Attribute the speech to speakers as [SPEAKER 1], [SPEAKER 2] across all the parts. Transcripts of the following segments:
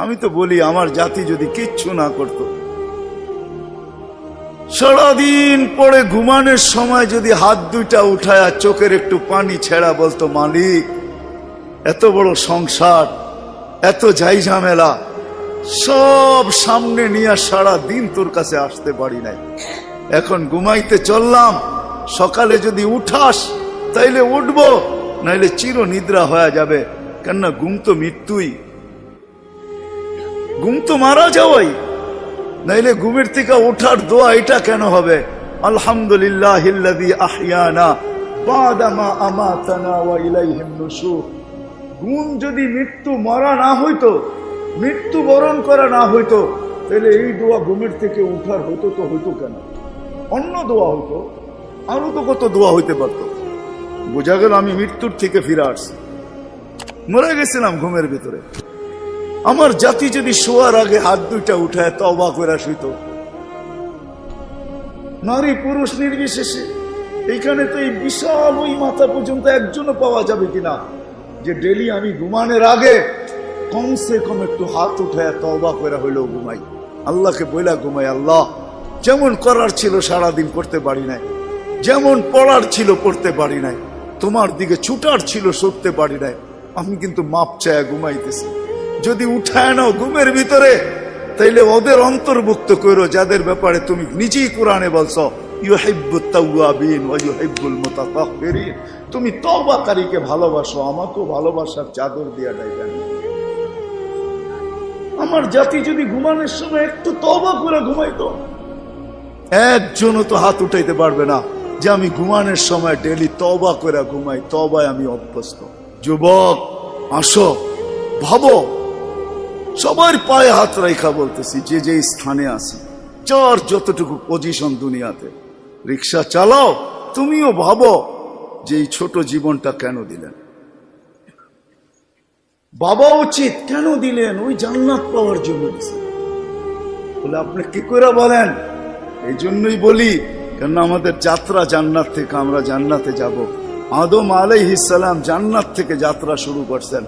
[SPEAKER 1] আমি তো বলি আমার জাতি যদি কিচ্ছু না করত, সারাদিন পরে ঘুমানোর সময় যদি হাত দুইটা উঠায়া চোখের একটু পানি ছেড়া বলতো, মালিক এত বড় সংসার, এত যাই ঝামেলা সব সামনে নিয়ে সারা দিন তোর কাছে আসতে পারি নাই, এখন ঘুমাইতে চললাম, সকালে যদি উঠাস তাইলে উঠবো, নাইলে চির নিদ্রা হয়ে যাবে। কেননা ঘুম তো মৃত্যুই, ঘুম তো মারা যাওয়াই, নাইলে ঘুমের থেকে ওঠার দোয়া এটা কেন হবে? আলহামদুলিল্লাহিল্লাযী আহইয়ানা বাদা মা আমাতানা ওয়া ইলাইহিন নুশুর। ঘুম যদি মৃত্যু মারা না হইতো, মৃত্যু বরণ করা না হইতো, তাহলে এই দোয়া ঘুমের থেকে উঠার হতো তো হইতো কেন? অন্য দোয়া হইতো, আরো তো কত দোয়া হইতে পারতো। বোঝা গেল আমি মৃত্যুর থেকে ফিরে আসছি, মরে গেছিলাম ঘুমের ভিতরে। আমার জাতি যদি শোয়ার আগে হাত দুইটা উঠায় তওবা করে শুইত, নারী পুরুষ নির্বিশেষে, এইখানে তো এই বিশাল ওই মাথা পর্যন্ত একজনও পাওয়া যাবে কিনা যে ডেলি আমি ঘুমানোর আগে কমসে কম একটু হাত উঠায় তওবা করে হইলেও ঘুমাই, আল্লাহকে বইলা ঘুমাই, আল্লাহ যেমন করার ছিল সারাদিন করতে পারি নাই, যেমন পড়ার ছিল পড়তে পারি নাই, তোমার দিকে ছুটার ছিল ছুটতে পারি নাই, আমি কিন্তু মাপ চায় ঘুমাইতেছি। যদি উঠায় নাও ঘুমের ভিতরে, তাইলে ওদের অন্তর্ভুক্ত করো যাদের ব্যাপারে তুমি নিজেই কোরআনে বলছো ইউহিব্বুত তাওয়াবিন ওয়া ইউহিব্বুল মুতাতাহহিরিন। তুমি তওবাকারীকে ভালোবাসো, আমাকেও ভালোবাসার চাদর দিয়া ডাইবেন। আমার জাতি যদি ঘুমানোর সময় একটু তওবা করে ঘুমাইতো, একজনও তো হাত উঠাইতে পারবে না যে আমি ঘুমানোর সময় ডেলি তওবা করে ঘুমাই, তওবায় আমি অভ্যস্ত। যুবক আসো, ভাবো, সবার পায়ে হাত রাখা বলতেছি, যে যে স্থানে আছি, যার যতটুকু পজিশন দুনিয়াতে, রিক্সা চালাও, তুমিও ভাবো যে এই ছোট জীবনটা কেন দিলেন? বাবা উচিত কেন দিলেন? ওই জান্নাত পাওয়ার জন্য দিলেন। বলে আপনি কি করে বলেন? এই জন্যই বলি, কেন আমাদের যাত্রা জান্নাত থেকে, আমরা জান্নাতে যাব। আদম আলাইহিস সালাম জান্নাত থেকে যাত্রা শুরু করছেন,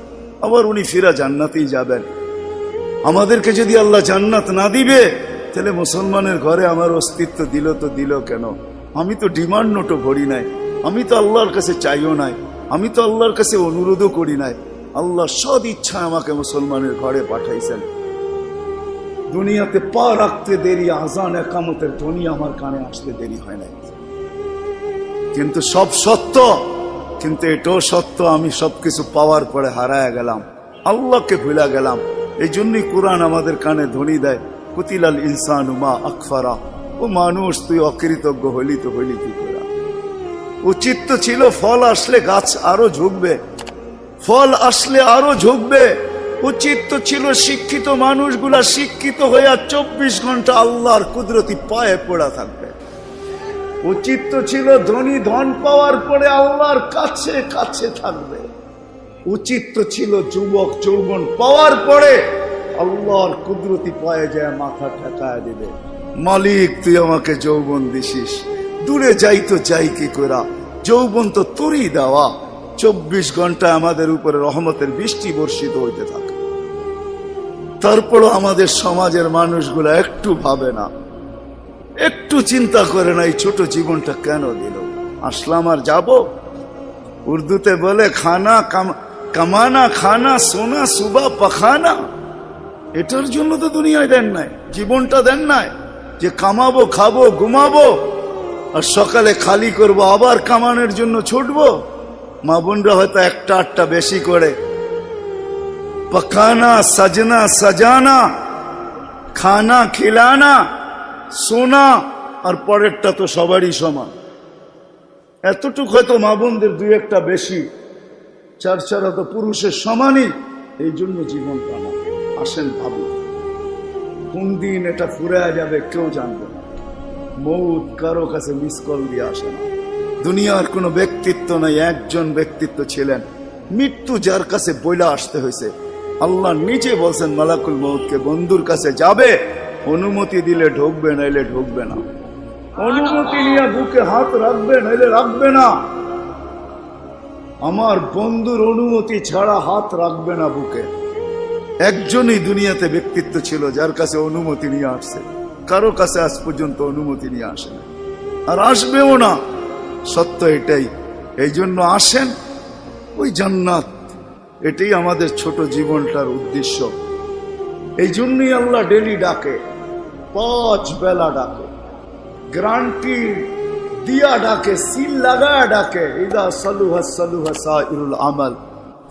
[SPEAKER 1] আবার উনি ফিরা জান্নাতেই যাবেন। আমাদেরকে যদি আল্লাহ জান্নাত না দিবে, তাহলে মুসলমানের ঘরে আমার অস্তিত্ব দিল তো দিল কেন? আমি তো ডিমান্ড নোটও ভরি নাই, আমি তো আল্লাহর কাছে চাইও নাই, আমি তো আল্লাহর কাছে অনুরোধও করি নাই। আল্লাহ সদ ইচ্ছা আমাকে মুসলমানের ঘরে পাঠাইছেন। দুনিয়াতে পা রাখতে দেরি, আজান একামতের ধ্বনি আমার কানে আসতে দেরি হয় নাই। কিন্তু সব সত্য, কিন্তু এটাও সত্য আমি সবকিছু পাওয়ার পরে হারায় গেলাম, আল্লাহকে ভুলা গেলাম। এই জন্যই কোরআন আমাদের কানে ধ্বনি দেয়, কুতিলাল ইনসানু মা আকফারা। ও মানুষ, তুই অকৃতজ্ঞ হইলি তো হইলি কি করে? উচিত তো ছিল ফল আসলে গাছ আরো ঝুঁকবে, ফল আসলে আরো ঝুঁকবে। উচিত তো ছিল শিক্ষিত মানুষগুলা শিক্ষিত হইয়া 24 ঘন্টা আল্লাহর কুদরতি পায়ে পড়া থাকবে। উচিত তো ছিল ধনী ধন পাওয়ার পরে আল্লাহর কাছে কাছে থাকবে। উচিত তো ছিল যুবক যৌবন পাওয়ার পরে আল্লাহর কুদরতি পায়ে যায় মাথা ঠেকায় দিবে, মালিক তুই আমাকে যৌবন দিছিস, দূরে যাই তো যাই কি করা, যৌবন তো তোরই দেওয়া। 24 ঘন্টা আমাদের উপরে রহমতের বৃষ্টি বর্ষিত হইতে থাকে। তারপরও আমাদের সমাজের মানুষগুলা একটু ভাবে না, একটু চিন্তা করে না এই ছোট জীবনটা কেন দিল। আসলাম আর যাব। উর্দুতে বলে খানা কামানা খানা সোনা সুবা পাখানা। এটার জন্য তো দুনিয়ায় দেন নাই, জীবনটা দেন নাই যে কামাবো, খাবো, ঘুমাবো, আর সকালে খালি করব, আবার কামানোর জন্য ছুটবো। মা বোনরা হয়তো একটা আটটা বেশি করে, পকানা সাজনা সাজানা, খানা খিলানা, সোনা, আর পরেরটা তো সবারই সমান। এতটুকু হয়তো মা বোনদের দুই একটা বেশি, চার চারা তো পুরুষের সমানই। এই জন্য জীবন পানা। আসেন ভাবি, কোন দিন এটা ফুরে যাবে কেউ জানবে না। মৌত কারো কাছে মিস কল দিয়ে আসে না। দুনিয়ার কোনো ব্যক্তিত্ব নাই, একজন ব্যক্তিত্ব ছিলেন, মৃত্যু যার কাছে বইলা আসতে হয়েছে। আল্লাহ নিজে বলছেন মালাকুল মউতকে, বন্ধুর কাছে যাবে, অনুমতি দিলে ঢুকবে, নাইলে ঢুকবে না। অনুমতি নিয়ে বুকে হাত রাখবে, নাইলে রাখবে না। আমার বন্ধুর অনুমতি ছাড়া হাত রাখবে না বুকে। একজনই দুনিয়াতে ব্যক্তিত্ব ছিল যার কাছে অনুমতি নিয়ে আসছে, কারো কাছে আজ পর্যন্ত অনুমতি নিয়ে আসে না, আর আসবেও না। সত্য এটাই। এই জন্য আসেন, ওই জান্নাত, এটাই আমাদের ছোট জীবনটার উদ্দেশ্য। এই জন্যই আল্লাহ ডেলি ডাকে, 5 বেলা ডাকে, গ্যারান্টি দিয়া ডাকে, সিল লাগায় ডাকে। ইদা সালুহা সালুহা সাইরুল আমাল।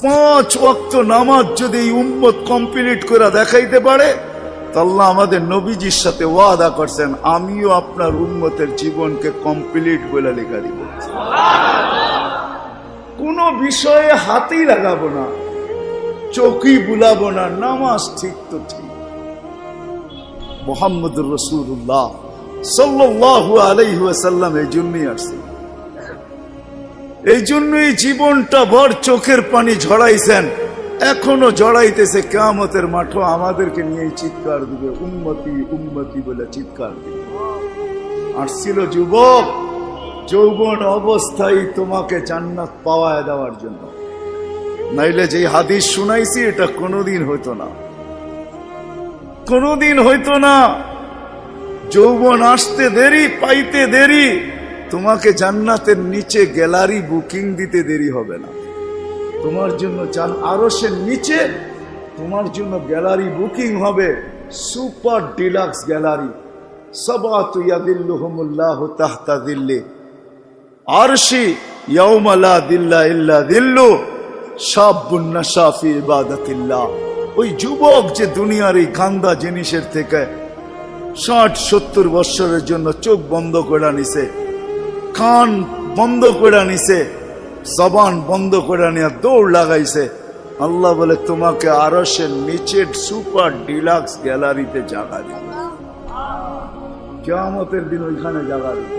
[SPEAKER 1] 5 ওয়াক্ত নামাজ যদি এই উম্মত কমপ্লিট করে দেখাইতে পারে, তো আল্লাহ আমাদের নবীজির সাথে ওয়াদা করছেন, আমিও আপনার উম্মতের জীবনকে কমপ্লিট বলে লেখা দিব। কোন বিষয়ে হাতেই লাগাবো না, চোখই বুলাবো না, নামাজ ঠিক তো ঠিক। মুহাম্মদুর রাসূলুল্লাহ সাল্লাল্লাহু আলাইহি ওয়াসাল্লাম এই জন্যই আসছেন, এই জন্যই জীবনটা ভর চোখের পানি ঝরাইছেন, এখনো জড়াইতেছে। কিয়ামতের মাঠে আমাদেরকে নিয়েই চিৎকার দিবে, উম্মতি উম্মতি বলে চিৎকার দিবে। আসছিল যুবক, যৌবন অবস্থায় তোমাকে জান্নাত পাওয়ায় দেওয়ার জন্য, নাইলে যে হাদিস শুনাইছি এটা কোনোদিন হইতো না, কোনোদিন হইতো না। যৌবন আসতে দেরি, পাইতে দেরি, তোমাকে জান্নাতের নিচে গ্যালারি বুকিং দিতে দেরি হবে না। তোমার জন্য আরশের নিচে তোমার জন্য গ্যালারি বুকিং হবে, সুপার ডিলাক্স গ্যালারি। সাবাতু ইয়াদিল্লুহুমুল্লাহু তাহতা দিল্লি আরশি ইয়াউমা লা দিল্লা ইল্লা দিল্লু শাবুন নাশা ফি ইবাদাতিল্লাহ। ওই যুবক যে দুনিয়ার এই গান্দা জিনিসের থেকে 60-70 বছরের জন্য চোখ বন্ধ করে নিছে, কান বন্ধ করে নিছে, জবান বন্ধ করে নিয়ে দৌড় লাগাইছে, আল্লাহ বলে তোমাকে আরশের নিচে সুপার ডিলাক্স গ্যালারিতে জায়গা দিবে। কিয়ামতের দিন ওইখানে জায়গা দিবে।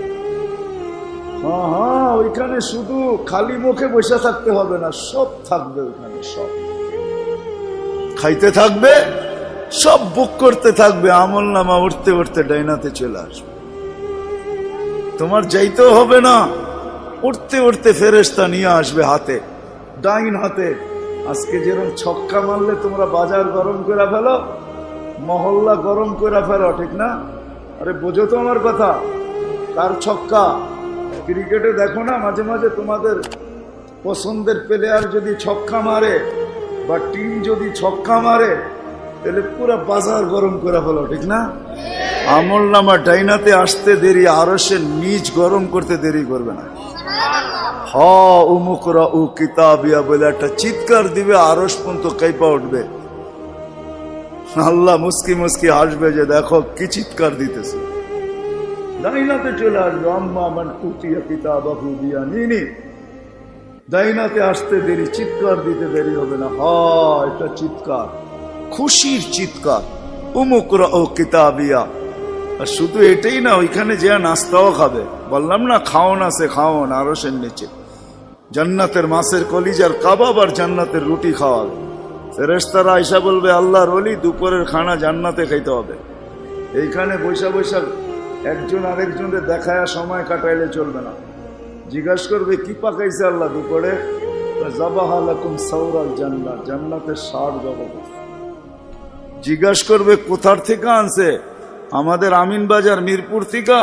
[SPEAKER 1] হ্যাঁ, ওইখানে শুধু খালি মুখে বসে থাকতে হবে না, সব থাকবে ওইখানে, সব খাইতে থাকবে, সব বুক করতে থাকবে, আমল নামা উঠতে উঠতে ডাইনাতে চলে আসবে। তোমার যাইতেও হবে না, উঠতে উঠতে ফেরেশতা নিয়ে আসবে হাতে, ডাইন হাতে। আজকে যেরকম ছক্কা মারলে তোমরা বাজার গরম করে ফেলো, মহল্লা গরম করে ফেলো, ঠিক না? আরে বোঝো তো আমার কথা, কার ছক্কা? ক্রিকেটে দেখো না মাঝে মাঝে তোমাদের পছন্দের প্লেয়ার যদি ছক্কা মারে বা টিম যদি ছক্কা মারে, তাহলে পুরো বাজার গরম করে ফেলো, ঠিক না? আমল নামা ডাইনাতে আসতে দেরি, আরশের নিচ গরম করতে দেরি করবে না। উমুকরা উ কিতাবিয়া বলে একটা চিৎকার দিবে, আরশ পর্যন্ত কাইপা উঠবে। আল্লাহ মুস্কি মুস্কি হাসবে যে দেখো কি চিৎকার দিতেছে। ডাইনাতে চলে আসবে, আম্মা মান উতিয়া কিতাবাহু বিয়ামিনি। ডাইনাতে আসতে দেরি, চিৎকার দিতে দেরি হবে না। এটা চিৎকার, খুশির চিৎকার, উমুকরা ও কিতাবিয়া। আর শুধু এটাই না, ওইখানে যে নাস্তাও খাবে। বললাম না খাওন আছে, খাওন আরশের নিচে। জান্নাতের মাছের কলিজার কাবাব আর জান্নাতের রুটি খাওয়াবে। ফেরেশতারা আয়েশা বলবে, আল্লাহর ওলি দুপুরের খানা জান্নাতে খাইতে হবে। এইখানে বৈশা বৈশা একজন আরেকজনের দেখায় সময় কাটাইলে চলবে না। জিজ্ঞাসা করবে কি পাকাইছে আল্লাহ দুপুরে? যাবাহা লাকুম সাওরাল জান্নাত, জান্নাতের ষাঁড় জবরদস্ত। জিজ্ঞাসা করবে কোথার থেকে আনছে? আমাদের আমিন বাজার মিরপুর থেকে।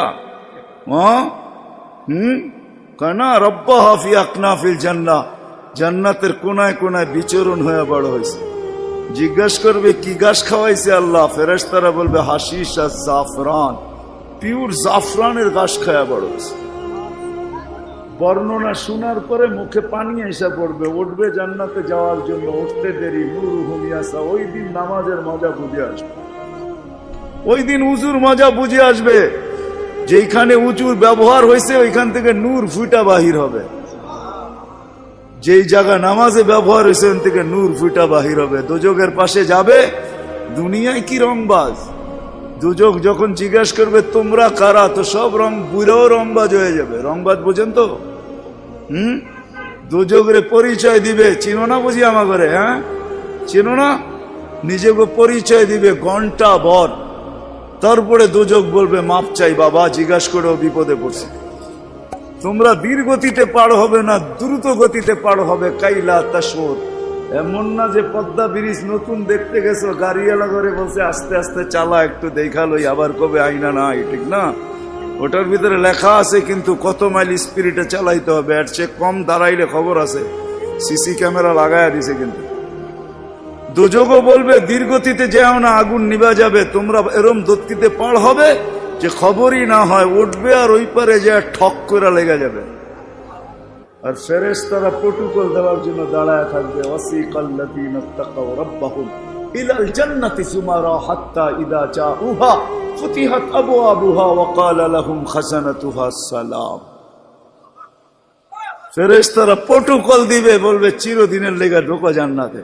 [SPEAKER 1] কানা রব্বা হাফি আকনাফিল জান্নাহ, জান্নাতের কোনায় কোনায় বিচরণ হয়ে বড় হয়েছে। জিজ্ঞাসা করবে কি গাছ খাওয়াইছে আল্লাহ? ফেরেশতারা বলবে হাশিশ আর জাফরান, পিওর জাফরানের গাছ খাওয়া বড় হয়েছে। বর্ণনা শোনার পরে মুখে পানি এসে পড়বে, উঠবে জান্নাতে যাওয়ার জন্য, উঠতে দেরি। নূরুহুম ইয়াসা, ওই দিন নামাজের মজা বুঝে আসবে, ওই দিন উজুর মজা বুঝে আসবে। যেখানে উজুর ব্যবহার হয়েছে ওইখান থেকে নূর ফুটা বাহির হবে, যেই জায়গা নামাজে ব্যবহার হয়েছে ওখান থেকে নূর ফুটা বাহির হবে। দোজখের পাশে যাবে, দুনিয়ায় কি রংবাজ। দোজখ যখন জিজ্ঞাসা করবে তোমরা কারা, তো সব রং বুড়াও রংবাজ হয়ে যাবে। রংবাজ বোঝেন তো? দোজখের পরিচয় দিবে, চিনো না বুঝি আমার ঘরে? হ্যাঁ চিনো না? নিজেকে পরিচয় দিবে ঘন্টা ভর, তারপরে দোজখ বলবে মাপ চাই বাবা, জিজ্ঞাসা করেও বিপদে পড়ছি। তোমরা ধীর গতিতে পার হবে না, দ্রুত গতিতে পার হবে। কাইলা তাশউর, এমন না যে পদ্মা ব্রিজ নতুন দেখতে গেছো, গাড়িওয়ালা করে বলছে আস্তে আস্তে চালা, একটু দেখালোই, আবার কবে আইনা নাই, ঠিক না? ওটার ভিতরে লেখা আছে কিন্তু কত মাইল স্পিরিটে চালাইতে হবে, এর চেয়ে কম দাঁড়াইলে খবর আছে, সিসি ক্যামেরা লাগাইয়া দিছে। কিন্তু দোজগও বলবে দীর্ঘতিতে যেও না, আগুন নিভা যাবে, তোমরা এরম দত্তিতে পার হবে যে খবরই না হয়, উঠবে আর ওই পারে যে ঠক করে লেগে যাবে। আর ফেরেশতারা প্রটোকল দেওয়ার জন্য দাঁড়ায় থাকবে। ওয়াসিকাল্লাযীনা তাকাউ রাব্বাহুম ইলাল জান্নাতি সুমারা হাত্তা ইযা জাউহা ফুতিহাত আবওয়াবুহা ওয়া ক্বালা লাহুম খাজানাতুহা সালাম। ফেরেশতারা প্রটোকল দিবে, বলবে চিরদিনের লেগে ঢোকো জান্নাতে।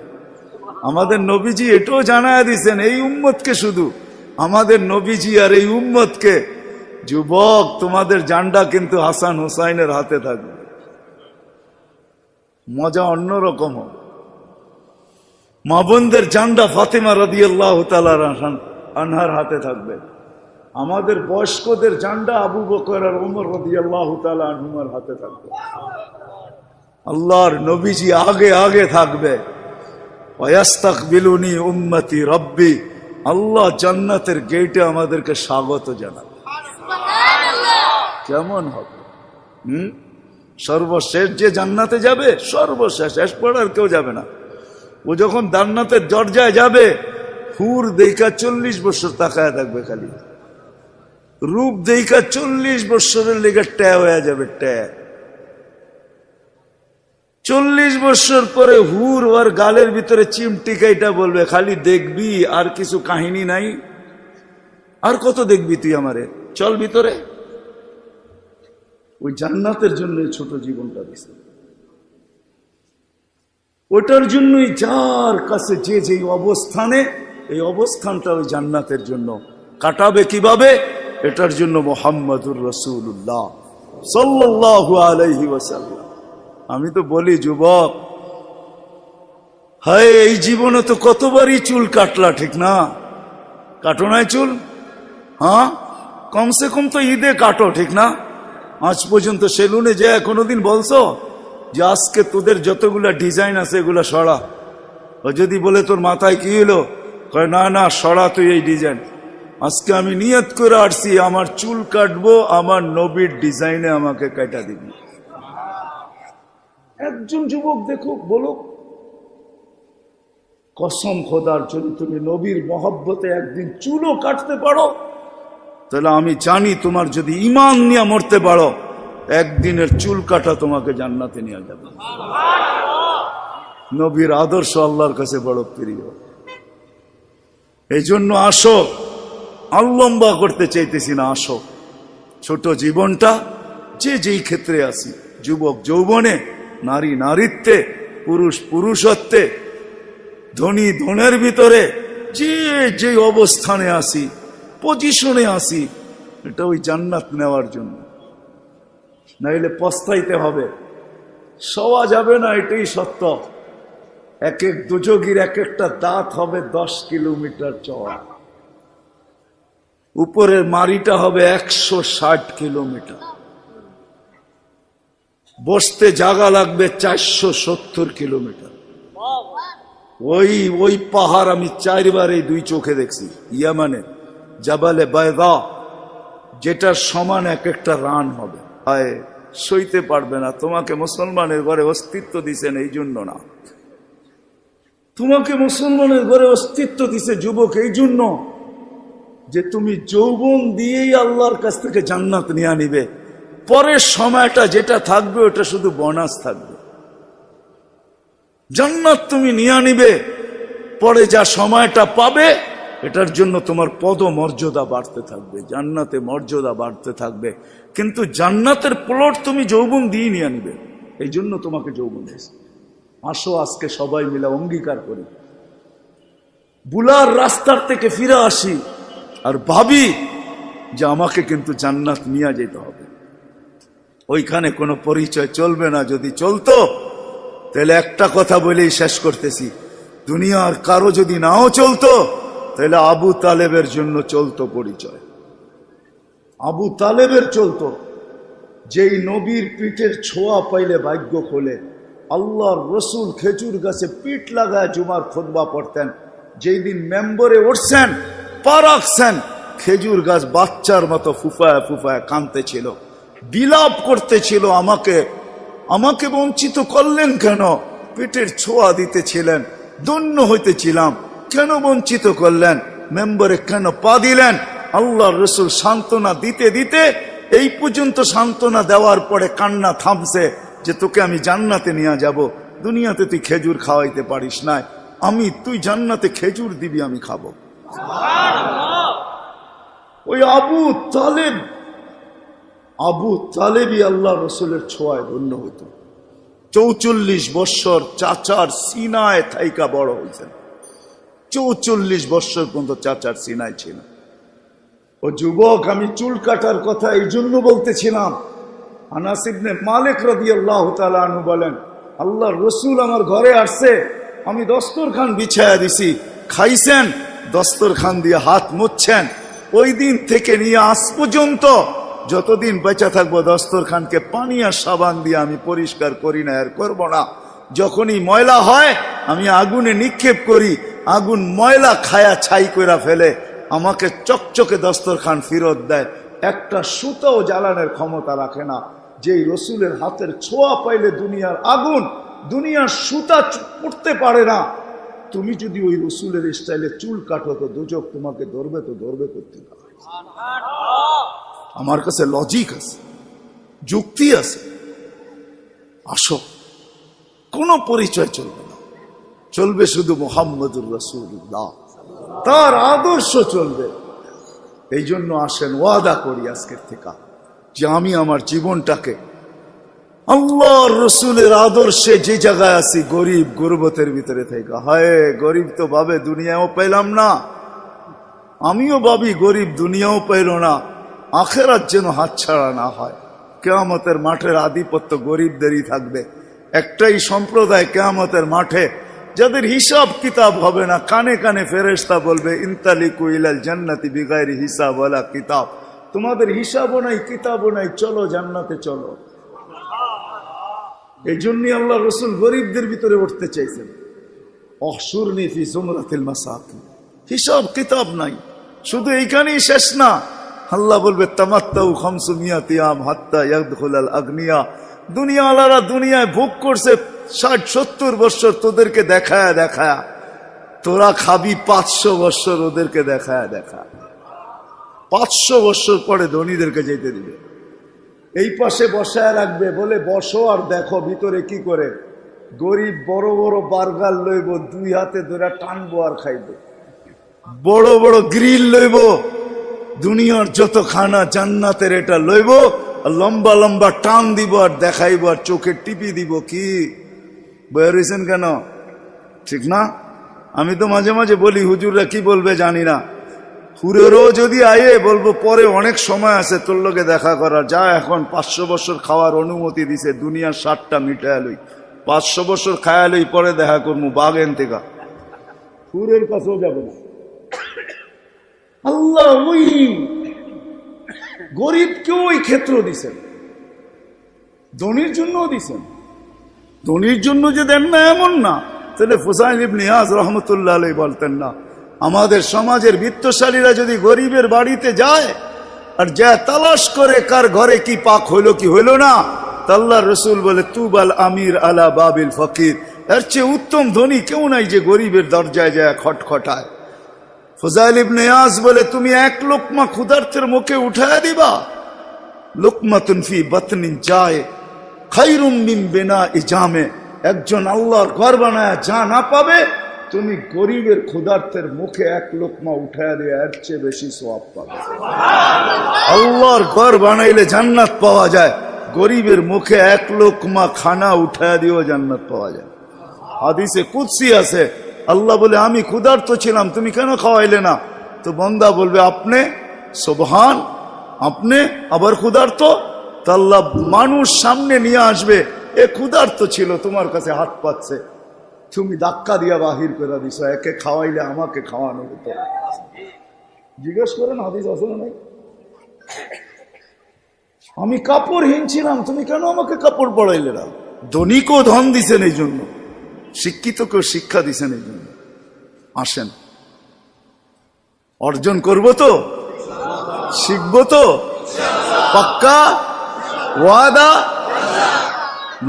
[SPEAKER 1] আমাদের নবীজি এটাও জানায় দিয়েছেন এই উম্মতকে, শুধু আমাদের নবীজি আর এই উম্মতকে, যুবক তোমাদের জান্ডা কিন্তু হাসান হুসাইনের হাতে থাকবে। মজা অন্যরকম হবে। মা বোনদের জান্ডা ফাতেমা রাদিয়াল্লাহু তাআলা আনহার হাতে থাকবে। আমাদের বয়স্কদের জান্ডা আবু বকর আর ওমর রাদিয়াল্লাহু তাআলা আনহুমার হাতে থাকবে। আল্লাহর নবীজি আগে আগে থাকবে। ওয়াস্তাকবিলুনি উম্মতি রব্বি, আল্লাহ জান্নাতের গেটে আমাদেরকে স্বাগত জানাবে। কেমন হবে? সর্বশেষ যে জান্নাতে যাবে, সর্বশেষ, শেষ পড়ার কেউ যাবে না। ও যখন জান্নাতের দরজায় যাবে, হুর দেখা 40 বছর তাকায় থাকবে, খালি রূপ দেখা 40 বছরের লেগে ট্যা হয়ে যাবে, ট্যা। 40 বছর পরে হুর ওর গালের ভিতরে চিমটিকাইটা বলবে, খালি দেখবি আর কিছু কাহিনী নাই, আর কত দেখবি তুই আমারে, চল ভিতরে। ওই জান্নাতের জন্য ছোট জীবনটা দিছে। ওটার জন্যই যার কাছে যে যে অবস্থানে, এই অবস্থানটা ওই জান্নাতের জন্য কাটাবে কিভাবে, এটার জন্য মুহাম্মদুর রাসূলুল্লাহ সাল্লাল্লাহু আলাইহি ওয়াসাল্লাম। আমি তো বলি যুবক, হায় এই জীবনে তো কতবারই চুল কাটলা, ঠিক না? কাটো নাই চুল? হ্যাঁ, কমসে কম তো ঈদে কাটো, ঠিক না? আজ পর্যন্ত সেলুনে যে কোনোদিন বলছো যে আজকে তোদের যতগুলা ডিজাইন আছে এগুলা সরা? ও যদি বলে তোর মাথায় কি হলো, কয় না না সরা তুই এই ডিজাইন। আজকে আমি নিয়ত করে আসছি আমার চুল কাটবো, আমার নবীর ডিজাইনে আমাকে কাটা দিবি। একজন যুবক দেখো, বলো কসম খোদার জন্য তুমি নবীর মহব্বতে একদিন চুলও কাটতে পারো, তাহলে আমি জানি তোমার যদি ঈমান নিয়ে মরতে পারো, একদিনের চুল কাটা তোমাকে জান্নাতে নিয়ে যাবে। নবীর আদর্শ আল্লাহর কাছে বড় প্রিয়। এই জন্য আসো, লম্বা করতে চাইতেছি না, আসো ছোট জীবনটা যে যেই ক্ষেত্রে আছি, যুবক যৌবনে, নারী নারীত্বে, পুরুষ পুরুষত্বে, ধনী ধনের ভিতরে, যে যে অবস্থানে আসি, পজিশনে আসি, এটা ওই জান্নাত নেওয়ার জন্য। নাইলে পস্তাইতে হবে, সওয়া যাবে না, এটাই সত্য। এক এক দুযোগীর এক একটা দাঁত হবে 10 কিলোমিটার চওড়া, উপরের মারিটা হবে 160 কিলোমিটার, বসতে জায়গা লাগবে 470 কিলোমিটার। ওই পাহাড় আমি 4 বার এই 2 চোখে দেখছি, ইয়ামানে জাবালে বায়দা, যেটার সমান এক একটা রান হবে। হায়, সইতে পারবে না। তোমাকে মুসলমানের ঘরে অস্তিত্ব দিছেন এই জন্য না, তোমাকে মুসলমানের ঘরে অস্তিত্ব দিছে যুবক এই জন্য যে তুমি যৌবন দিয়েই আল্লাহর কাছ থেকে জান্নাত নিয়ে নিবে। পরের সময়টা যেটা থাকবে ওটা শুধু বোনাস থাকবে। জান্নাত তুমি নিয়ে নিবে, পরে যা সময়টা পাবে এটার জন্য তোমার পদ মর্যাদা বাড়তে থাকবে, জান্নাতে মর্যাদা বাড়তে থাকবে। কিন্তু জান্নাতের প্লট তুমি যৌবন দিয়ে নিয়ে নিবে, এই জন্য তোমাকে যৌবন দিয়েছে। আসো আজকে সবাই মিলে অঙ্গীকার করি, বুলার রাস্তার থেকে ফিরে আসি আর ভাবি যে আমাকে কিন্তু জান্নাত নিয়ে যেতে হবে। ওইখানে কোনো পরিচয় চলবে না। যদি চলতো তাহলে একটা কথা বলেই শেষ করতেছি, দুনিয়ার কারো যদি নাও চলতো তাহলে আবু তালেবের জন্য চলতো পরিচয়। আবু তালেবের চলতো, যেই নবীর পিঠের ছোঁয়া পাইলে ভাগ্য খোলে, আল্লাহর রসুল খেজুর গাছে পিঠ লাগায় জুমার খুতবা পড়তেন। যেই দিন মেম্বরে উঠছেন, পা রাখছেন, খেজুর গাছ বাচ্চার মতো ফুফায় ফুফায় কাঁদতেছিল, বিলাপ করতেছিল, আমাকে বঞ্চিত করলেন কেন? পেটের ছোঁয়া দিতেছিলেন, ধন্য হইতেছিলাম, কেন বঞ্চিত করলেন? মেম্বরে কেন পা দিলেন? আল্লাহর রসুল সান্ত্বনা দিতে দিতে এই পর্যন্ত সান্ত্বনা দেওয়ার পরে কান্না থামছে যে তোকে আমি জান্নাতে নিয়ে যাব। দুনিয়াতে তুই খেজুর খাওয়াইতে পারিস না, তুই জান্নাতে খেজুর দিবি, আমি খাবো। ওই আবু তালেবই আল্লাহ রসুলের ছোঁয়ায় ধন্য হইত। 44 বৎসর চাচার সিনায় থাইকা বড় হয়েছেন। 44 বৎসর পর্যন্ত চাচার সিনায় ছিল। ও যুবক, আমি চুল কাটার কথা এই জন্য বলতেছিলাম। আনাস ইবনে মালিক রাদিয়াল্লাহু তাআলা আনহু বলেন, আল্লাহর রসুল আমার ঘরে আসছে, আমি দস্তরখান বিছায়া দিছি, খাইছেন, দস্তরখান দিয়ে হাত মুছছেন। ওই দিন থেকে নিয়ে আজ পর্যন্ত যতদিন বেঁচে থাকবো দস্তরখানকে পানি আর সাবান দিয়ে আমি পরিষ্কার করি না, আর করব না। যখনই ময়লা হয় আমি আগুনে নিক্ষেপ করি, আগুন ময়লা খায়া ছাই করে ফেলে, আমাকে চকচকে দস্তরখান ফেরত দেয়। একটা সুতাও জ্বালানোর ক্ষমতা রাখে না। যেই রসুলের হাতের ছোঁয়া পাইলে দুনিয়ার আগুন, দুনিয়ার সুতা পড়তে পারে না। তুমি যদি ওই রসুলের স্টাইলে চুল কাটো তো দোজক তোমাকে ধরবে, তো ধরবে করতে না। আমার কাছে লজিক আছে, যুক্তি আছে। আসো, কোনো পরিচয় চলবে না, চলবে শুধু মুহাম্মদুর রাসূলুল্লাহ, তার আদর্শ চলবে। এই জন্য আসেন, ওয়াদা করি আজকের থেকে যে আমি আমার জীবনটাকে আল্লাহর রসুলের আদর্শে যে জায়গায় আছি, গরিব গুরবতের ভিতরে থেকে, হায় গরিব তো ভাবে দুনিয়াও পেলাম না, আমিও ভাবি গরিব দুনিয়াও পেল না, আখেরাত যেন হাতছাড়া না হয়। কিয়ামতের মাঠের আধিপত্য গরিবদেরই থাকবে। একটাই সম্প্রদায় কিয়ামতের মাঠে, যাদের হিসাব কিতাব হবে না। কানে কানে ফেরেশতা বলবে, ইনতালিকু ইলাল জান্নাতি বিগাইরি হিসাব ওয়ালা কিতাব, তোমাদের হিসাবও নাই, কিতাবও নাই, চলো জান্নাতে চলো। এই জন্যই আল্লাহ রসুল গরিবদের ভিতরে উঠতে চাইছেন। অহশুরনি ফি জুমরাতিল মাসাকিন, হিসাব কিতাব নাই। শুধু এইখানেই শেষ না, আল্লাহ বলবে তামাত্তাউ 500 ইয়াম হাত্তা ইয়াদখুলাল আগনিয়া। দুনিয়াওয়ালারা দুনিয়ায় ভোগ করছে 60-70 বছর, তোদেরকে দেখায় দেখায়, তোরা খাবি 500 বছর ওদেরকে দেখায় দেখায়। 500 বছর পরে ধনীদেরকে যেতে দিবে। এই পাশে বসায় রাখবে, বলে বসো আর দেখো ভিতরে কি করে। গরিব বড় বড় বার্গার লইব, 2 হাতে ধরে টানবো আর খাইব। বড় বড় গ্রিল লইব, দুনিয়ার যত খানা জান্নাতের এটা লইব, আর লম্বা লম্বা টান দিব আর দেখাইব আর চোখে টিপি দিব। কি বয়ারেছেন কেন? ঠিক না? আমি তো মাঝে মাঝে বলি, হুজুররা কি বলবে জানি না, হুরেরও যদি আয়ে বলবো পরে অনেক সময় আছে তোর লোকে দেখা করার, যা এখন 500 বছর খাওয়ার অনুমতি দিছে, দুনিয়ার 60টা মিটায় লই, 500 বছর খায়া লই, পরে দেখা করবো বাগেন থেকে। হুরের কাছেও যাবে না। আল্লাহ ওই গরিবকেও ওই ক্ষেত্র দিছেন, ধনীর জন্য দিছেন। ধনীর জন্য যে দেন না এমন না। তাহলে ফুসাইল ইবনে ইয়াজ রাহমাতুল্লাহ আলাইহি বলতেন না, আমাদের সমাজের বিত্তশালীরা যদি গরিবের বাড়িতে যায় আর যা তালাশ করে কার ঘরে কি পাক হইল কি হইল না, আল্লাহর রাসূল বলে তুবাল আমির আলা বাবিল ফকির, এর চেয়ে উত্তম ধনী কেউ নাই যে গরিবের দরজায় যায় খটখটায়। ফুসাইল ইবনে ইয়াজ বলে, তুমি 1 লোকমা ক্ষুধার্তের মুখে উঠায় দিবা, লুকমাতুন ফি বাতনিন যায় খায়রুম মিন বিনাই জামে। একজন আল্লাহর ঘর বানায় যা না পাবে, তুমি গরিবের ক্ষুধার্তের মুখে 1 লোকমা উঠায় দিয়ে এর চেয়ে বেশি সওয়াব পাবে। আল্লাহর ঘর বানাইলে জান্নাত পাওয়া যায়, গরিবের মুখে 1 লোকমা খানা উঠায় দিয়েও জান্নাত পাওয়া যায়। হাদিসে কুদসি আছে, আল্লাহ বলে, আমি ক্ষুধার্ত ছিলাম, তুমি কেন খাওয়াইলে না? তো বান্দা বলবে, আপনি সুবহান, আপনি আবার ক্ষুধার্ত? তো আল্লাহ মানুষ সামনে নিয়ে আসবে, এ ক্ষুধার্ত ছিল, তোমার কাছে হাত পাচ্ছে, তুমি ধাক্কা দিয়া বাহির করে দিছ, একে খাওয়াইলে আমাকে খাওয়ানো হতো। জিজ্ঞেস করেন হাদিস আছে না নাই? আমি কাপড়হীন ছিলাম, তুমি কেন আমাকে কাপড় পরাইলে না? ধনীকেও ধন দিছেন এই জন্য, শিক্ষিতকেও শিক্ষা দিছেন এই জন্য। আসেন, অর্জন করব তো, শিখবো তো, পাক্কা ওয়াদা?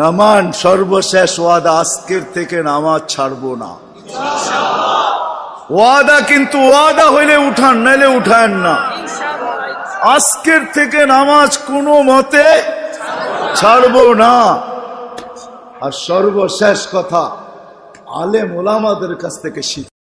[SPEAKER 1] নামান সর্বশেষ ওয়াদা, আজকের থেকে নামাজ ছাড়বো না। ওয়াদা, কিন্তু ওয়াদা হইলে উঠান, নাইলে উঠান না। আজকের থেকে নামাজ কোনো মতে ছাড়বো না। আর সর্বশেষ কথা, আলেম ওলামাদের কাছ থেকে শিখ।